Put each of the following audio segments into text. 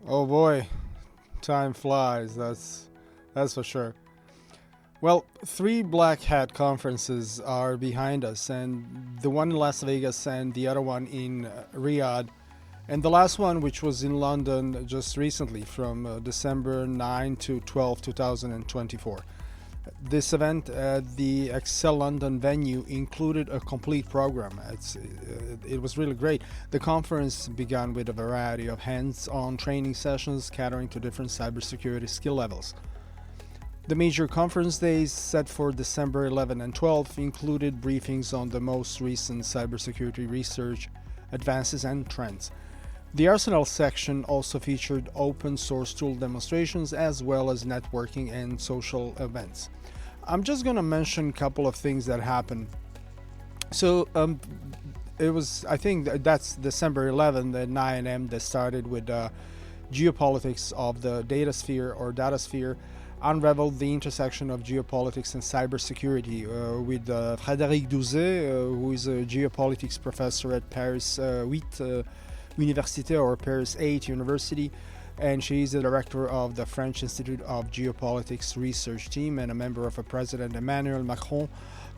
Oh boy, time flies. That's for sure. Well, three Black Hat conferences are behind us, and the one in Las Vegas and the other one in Riyadh, and the last one, which was in London just recently, from December 9 to 12, 2024. This event at the Excel London venue included a complete program. It was really great. The conference began with a variety of hands-on training sessions catering to different cybersecurity skill levels. The major conference days set for December 11 and 12 included briefings on the most recent cybersecurity research, advances, and trends. The Arsenal section also featured open source tool demonstrations as well as networking and social events. I'm just going to mention a couple of things that happened. It was, I think that's December 11th at 9 a.m. that started with geopolitics of the data sphere or data sphere, unraveled the intersection of geopolitics and cybersecurity with Frédéric Douzet, who is a geopolitics professor at Paris 8 Université or Paris 8 University, and she is the director of the French Institute of Geopolitics research team and a member of President Emmanuel Macron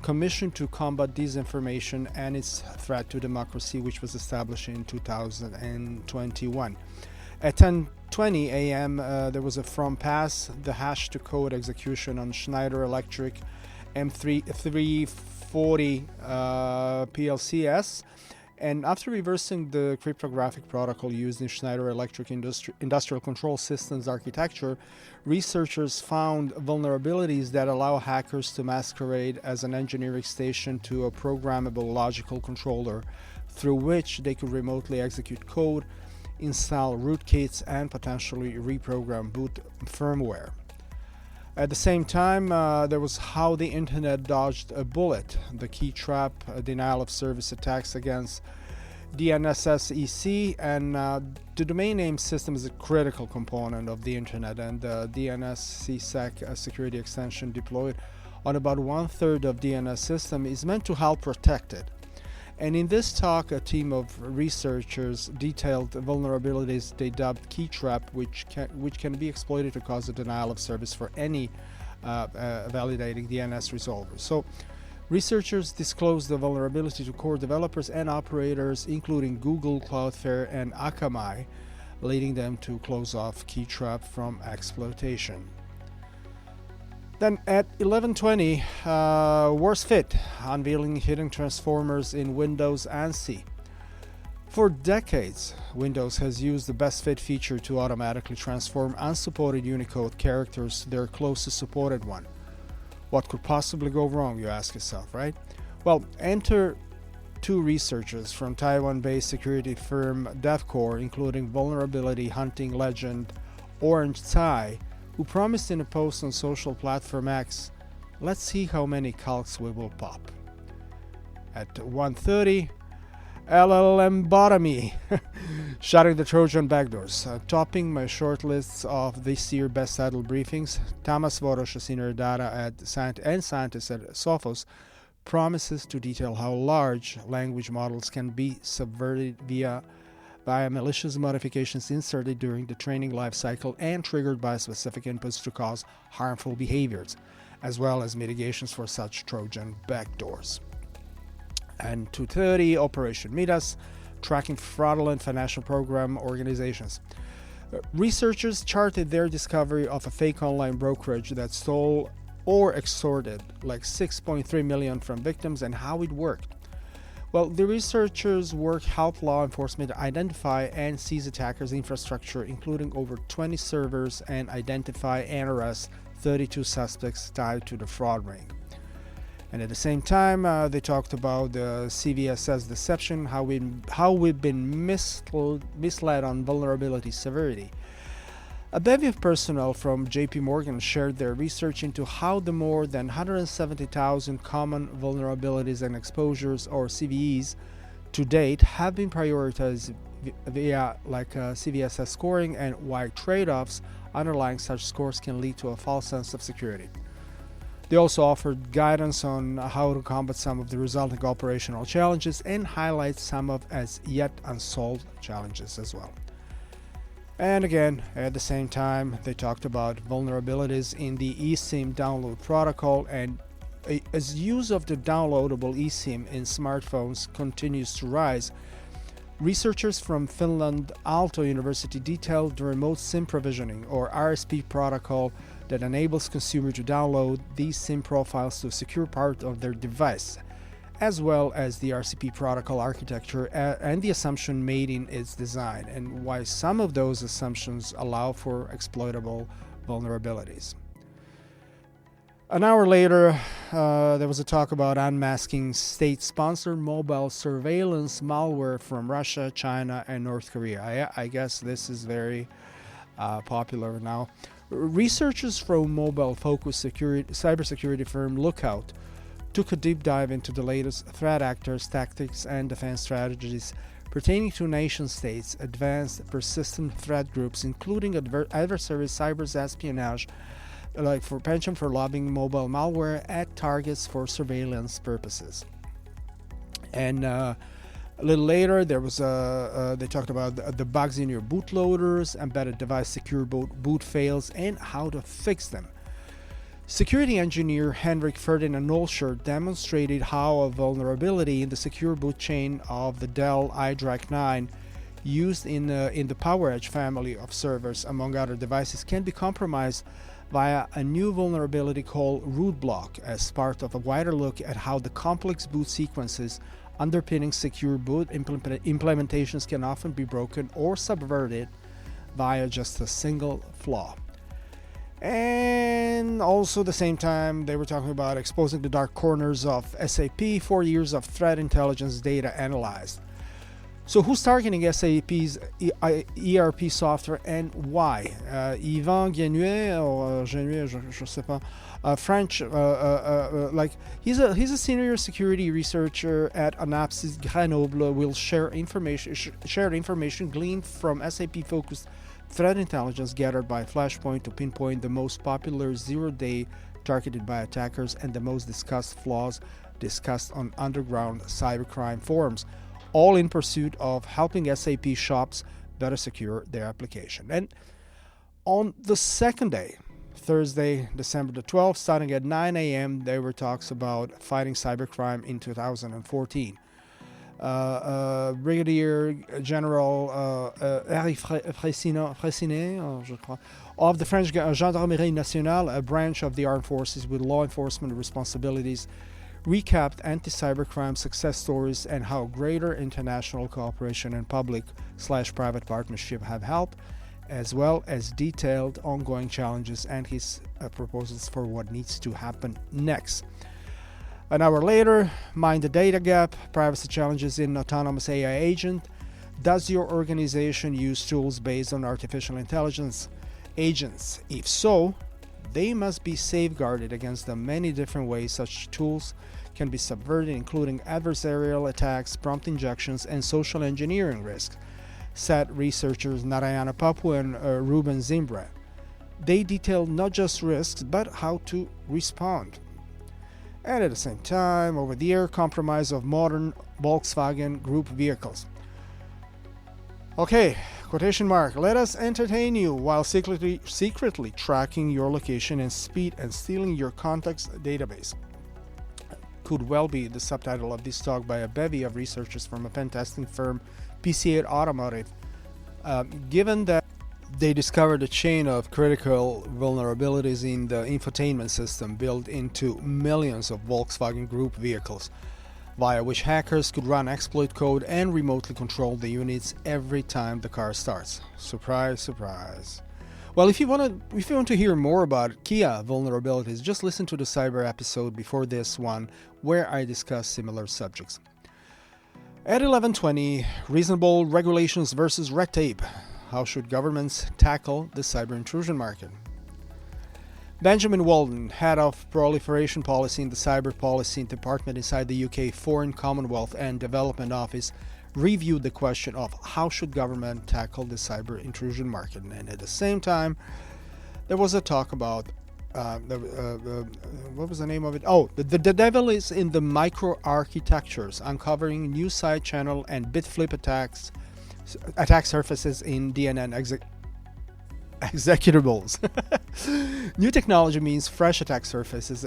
commission to combat disinformation and its threat to democracy, which was established in 2021. At 10:20 a.m., there was a From Pass, the hash to code execution on Schneider Electric M340 PLCS. And after reversing the cryptographic protocol used in Schneider Electric industrial control systems architecture, researchers found vulnerabilities that allow hackers to masquerade as an engineering station to a programmable logical controller through which they could remotely execute code, install rootkits, and potentially reprogram boot firmware. At the same time, there was how the internet dodged a bullet, the key trap, denial of service attacks against DNSSEC, and the domain name system is a critical component of the internet, and the DNSSEC security extension deployed on about one-third of DNS system is meant to help protect it. And in this talk, a team of researchers detailed vulnerabilities they dubbed key trap, which can be exploited to cause a denial of service for any validating DNS resolver. So, researchers disclosed the vulnerability to core developers and operators, including Google, Cloudflare, and Akamai, leading them to close off key trap from exploitation. Then at 11:20, Worst Fit, unveiling hidden transformers in Windows ANSI. For decades, Windows has used the best fit feature to automatically transform unsupported Unicode characters to their closest supported one. What could possibly go wrong, you ask yourself, right? Well, enter two researchers from Taiwan-based security firm DevCore, including vulnerability hunting legend Orange Tsai, who promised in a post on social platform X, "Let's see how many calcs we will pop." At 1:30, LLMbotomy, shutting the Trojan backdoors. Topping my short lists of this year's best title briefings, Tamas Voros, a senior data and scientist at Sophos, promises to detail how large language models can be subverted via malicious modifications inserted during the training lifecycle and triggered by specific inputs to cause harmful behaviors, as well as mitigations for such Trojan backdoors. And 2:30, Operation Midas, tracking fraudulent financial program organizations. Researchers charted their discovery of a fake online brokerage that stole or extorted like 6.3 million from victims and how it worked. Well, the researchers' work helped law enforcement identify and seize attackers' infrastructure, including over 20 servers, and identify and arrest 32 suspects tied to the fraud ring. And at the same time, they talked about the CVSS deception, how we've been misled on vulnerability severity. A bevy of personnel from JP Morgan shared their research into how the more than 170,000 common vulnerabilities and exposures, or CVEs, to date have been prioritized via CVSS scoring, and why trade-offs underlying such scores can lead to a false sense of security. They also offered guidance on how to combat some of the resulting operational challenges and highlight some of as yet unsolved challenges as well. And again, at the same time, they talked about vulnerabilities in the eSIM download protocol, and as use of the downloadable eSIM in smartphones continues to rise, researchers from Finland Aalto University detailed the remote SIM provisioning, or RSP protocol, that enables consumers to download these SIM profiles to a secure part of their device, as well as the RCP protocol architecture and the assumption made in its design, and why some of those assumptions allow for exploitable vulnerabilities. An hour later, there was a talk about unmasking state-sponsored mobile surveillance malware from Russia, China, and North Korea. I guess this is very popular now. Researchers from mobile-focused cybersecurity firm Lookout took a deep dive into the latest threat actors, tactics, and defense strategies pertaining to nation-states' advanced persistent threat groups, including adversary cyber espionage, like for penchant for lobbing mobile malware at targets for surveillance purposes. And a little later, there was they talked about the bugs in your bootloaders, embedded device secure boot fails, and how to fix them. Security engineer Henrik Ferdinand Nolscher demonstrated how a vulnerability in the secure boot chain of the Dell iDRAC 9 used in the PowerEdge family of servers, among other devices, can be compromised via a new vulnerability called root block, as part of a wider look at how the complex boot sequences underpinning secure boot implementations can often be broken or subverted via just a single flaw. And also at the same time, they were talking about exposing the dark corners of SAP, 4 years of threat intelligence data analyzed. So who's targeting SAP's ERP software and why? Yvan Genuet, or Genuet, je sais pas, French, like he's a senior security researcher at Anapsys Grenoble. Will share information gleaned from SAP-focused threat intelligence gathered by Flashpoint to pinpoint the most popular zero-day targeted by attackers and the most discussed flaws discussed on underground cybercrime forums, all in pursuit of helping SAP shops better secure their application. And on the second day, Thursday, December the 12th, starting at 9 a.m., there were talks about fighting cybercrime in 2014. Brigadier General Henri Fraissinet, je crois, of the French Gendarmerie Nationale, a branch of the armed forces with law enforcement responsibilities, recapped anti-cybercrime success stories and how greater international cooperation and public/private partnership have helped, as well as detailed ongoing challenges and his proposals for what needs to happen next. An hour later, Mind the Data Gap, privacy challenges in autonomous AI agent. Does your organization use tools based on artificial intelligence agents? If so, they must be safeguarded against the many different ways such tools can be subverted, including adversarial attacks, prompt injections, and social engineering risks, said researchers Narayana Papu and Ruben Zimbra. They detailed not just risks, but how to respond. And at the same time, over-the-air compromise of modern Volkswagen Group vehicles. Okay, quotation mark, let us entertain you while secretly tracking your location and speed and stealing your contacts database. Could well be the subtitle of this talk by a bevy of researchers from a pen testing firm, PC8 Automotive, given that they discovered a chain of critical vulnerabilities in the infotainment system built into millions of Volkswagen Group vehicles, via which hackers could run exploit code and remotely control the units every time the car starts. Surprise, surprise. Well, if you want to hear more about Kia vulnerabilities, just listen to the cyber episode before this one, where I discuss similar subjects. At 11:20, reasonable regulations versus red tape. How should governments tackle the cyber intrusion market? Benjamin Walden, head of proliferation policy in the cyber policy department inside the UK Foreign Commonwealth and Development Office, reviewed the question of how should government tackle the cyber intrusion market. And at the same time, there was a talk about what was the name of it? Oh, the devil is in the microarchitectures, uncovering new side channel and bit flip attack surfaces in DNN executables. New technology means fresh attack surfaces.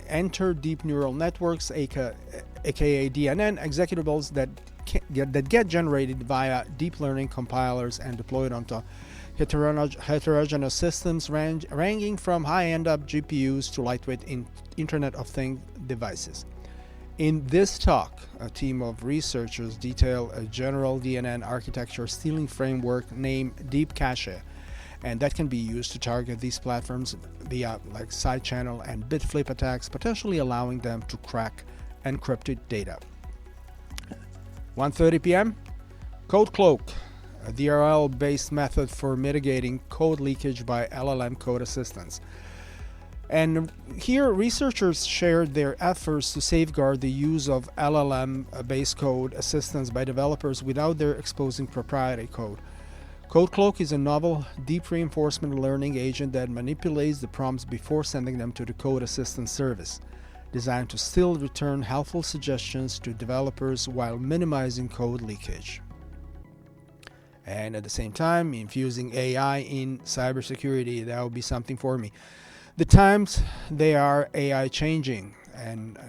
Enter deep neural networks, aka DNN, executables that get generated via deep learning compilers and deployed onto heterogeneous systems ranging from high-end GPUs to lightweight Internet of Things devices. In this talk, a team of researchers detail a general DNN architecture stealing framework named Deep Cache, and that can be used to target these platforms via side channel and bit flip attacks, potentially allowing them to crack encrypted data. 1:30 p.m. Code Cloak, a DRL-based method for mitigating code leakage by LLM code assistants. And here, researchers shared their efforts to safeguard the use of LLM-based code assistants by developers without their exposing proprietary code. Code Cloak is a novel, deep reinforcement learning agent that manipulates the prompts before sending them to the code assistance service, designed to still return helpful suggestions to developers while minimizing code leakage. And at the same time, infusing AI in cybersecurity, that would be something for me. The times, they are AI changing, and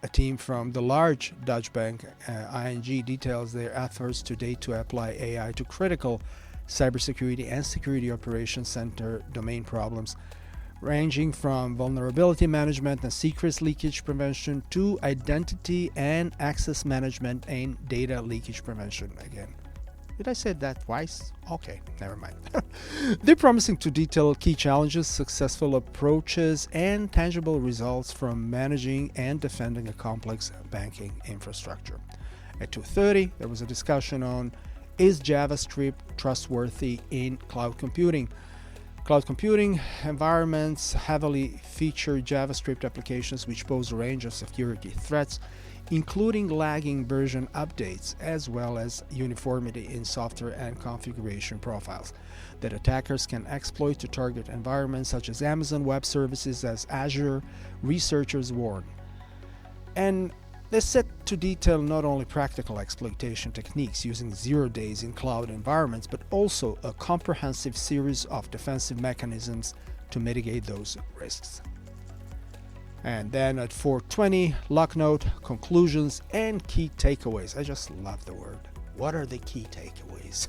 a team from the large Dutch bank ING details their efforts to date to apply AI to critical cybersecurity and security operations center domain problems, ranging from vulnerability management and secrets leakage prevention to identity and access management and data leakage prevention. Again, did I say that twice? Okay, never mind. They're promising to detail key challenges, successful approaches, and tangible results from managing and defending a complex banking infrastructure. At 2:30, there was a discussion on, is JavaScript trustworthy in cloud computing? Cloud computing environments heavily feature JavaScript applications which pose a range of security threats, including lagging version updates, as well as uniformity in software and configuration profiles that attackers can exploit to target environments such as Amazon Web Services as Azure, researchers warn. And they're set to detail not only practical exploitation techniques using 0 days in cloud environments, but also a comprehensive series of defensive mechanisms to mitigate those risks. And then at 4:20, Luck Note, conclusions and key takeaways. I just love the word. What are the key takeaways?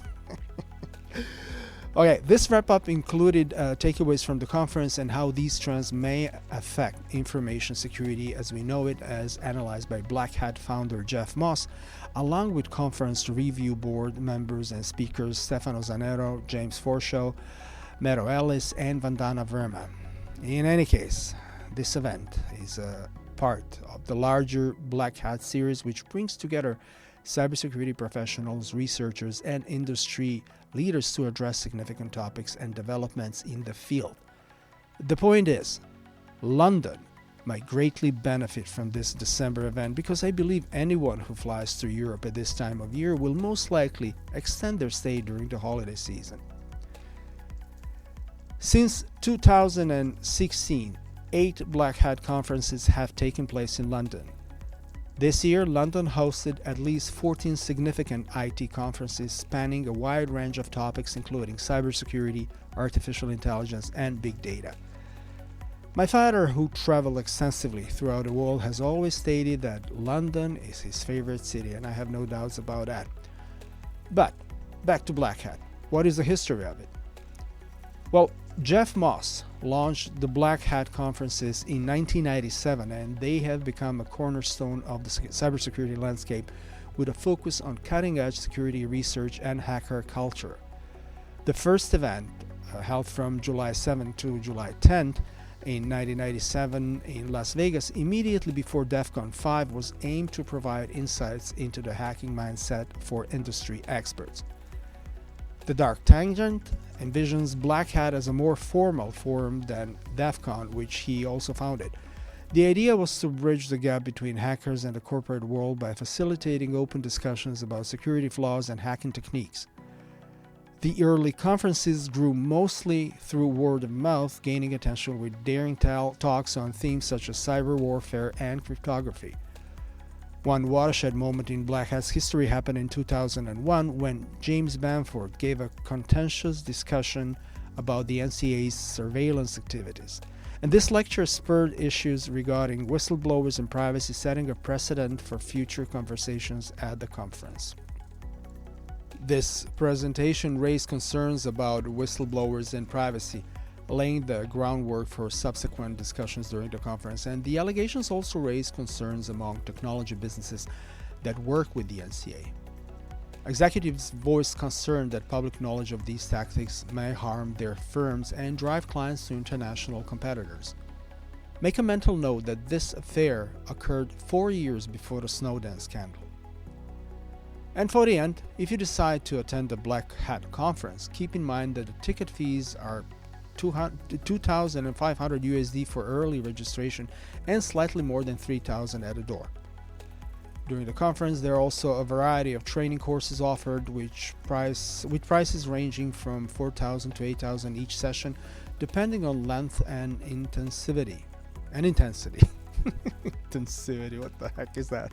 Okay, this wrap-up included takeaways from the conference and how these trends may affect information security as we know it, as analyzed by Black Hat founder Jeff Moss, along with conference review board members and speakers Stefano Zanero, James Forshaw, Mero Ellis, and Vandana Verma. In any case, this event is a part of the larger Black Hat series, which brings together cybersecurity professionals, researchers, and industry leaders to address significant topics and developments in the field. The point is, London might greatly benefit from this December event because I believe anyone who flies through Europe at this time of year will most likely extend their stay during the holiday season. Since 2016, 8 Black Hat conferences have taken place in London. This year, London hosted at least 14 significant IT conferences spanning a wide range of topics including cybersecurity, artificial intelligence, and big data. My father, who traveled extensively throughout the world, has always stated that London is his favorite city, and I have no doubts about that. But, back to Black Hat. What is the history of it? Well, Jeff Moss launched the Black Hat conferences in 1997, and they have become a cornerstone of the cybersecurity landscape with a focus on cutting-edge security research and hacker culture. The first event, held from July 7th to July 10th in 1997 in Las Vegas, immediately before DEF CON 5, was aimed to provide insights into the hacking mindset for industry experts. The Dark Tangent envisions Black Hat as a more formal forum than DEF CON, which he also founded. The idea was to bridge the gap between hackers and the corporate world by facilitating open discussions about security flaws and hacking techniques. The early conferences grew mostly through word of mouth, gaining attention with daring talks on themes such as cyber warfare and cryptography. One watershed moment in Black Hat's history happened in 2001 when James Bamford gave a contentious discussion about the NCA's surveillance activities. And this lecture spurred issues regarding whistleblowers and privacy, setting a precedent for future conversations at the conference. This presentation raised concerns about whistleblowers and privacy, laying the groundwork for subsequent discussions during the conference. And the allegations also raised concerns among technology businesses that work with the NCA. Executives voiced concern that public knowledge of these tactics may harm their firms and drive clients to international competitors. Make a mental note that this affair occurred 4 years before the Snowden scandal. And for the end, if you decide to attend the Black Hat conference, keep in mind that the ticket fees are $2,500 USD for early registration and slightly more than $3,000 at the door. During the conference, there are also a variety of training courses offered, with prices ranging from $4,000 to $8,000 each session, depending on length and intensity. Intensity, what the heck is that?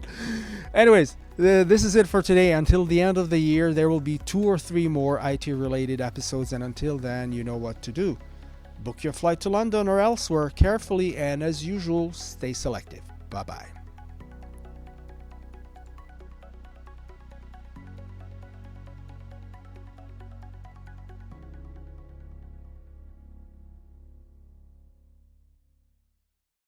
Anyways, this is it for today. Until the end of the year, there will be 2 or 3 more IT-related episodes, and until then, you know what to do. Book your flight to London or elsewhere carefully, and as usual, stay selective. Bye-bye.